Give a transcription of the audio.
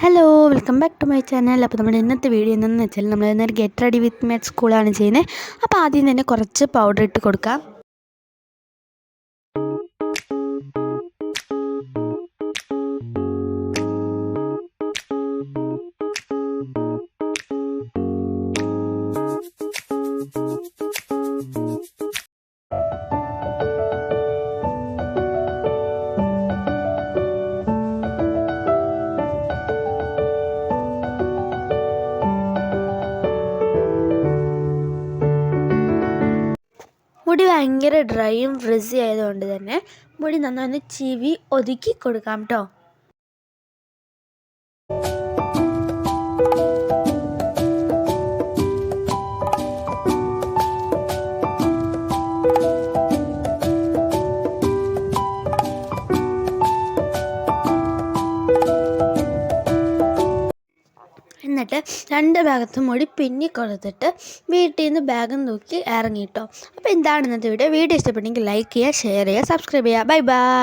Hello welcome back to my channel. അപ്പോൾ നമ്മുടെ ഇന്നത്തെ വീഡിയോ എന്താണെന്ന് വെച്ചാൽ നമ്മൾ ഇന്നൊരു get ready with me at സ്കൂളാണ് ചെയ്യുന്നത്. അപ്പോൾ ആദ്യം തന്നെ കുറച്ച് പൗഡർ ഇട്ട് കൊടുക്കാം. മുടി ഭയങ്കര ഡ്രൈയും ഫ്രിസി ആയതുകൊണ്ട് തന്നെ മുടി നന്നായി ചീവി ഒതുക്കി കൊടുക്കാം കേട്ടോ. എന്നിട്ട് രണ്ട് ഭാഗത്തും മുടി പിന്നി കൊടുത്തിട്ട് വീട്ടിൽ നിന്ന് ബാഗും തൂക്കി ഇറങ്ങിട്ടോ. അപ്പോൾ എന്താണ് ഇന്നത്തെ വീഡിയോ ഇഷ്ടപ്പെട്ടെങ്കിൽ ലൈക്ക് ചെയ്യുക, ഷെയർ ചെയ്യുക, സബ്സ്ക്രൈബ് ചെയ്യുക. Bye bye.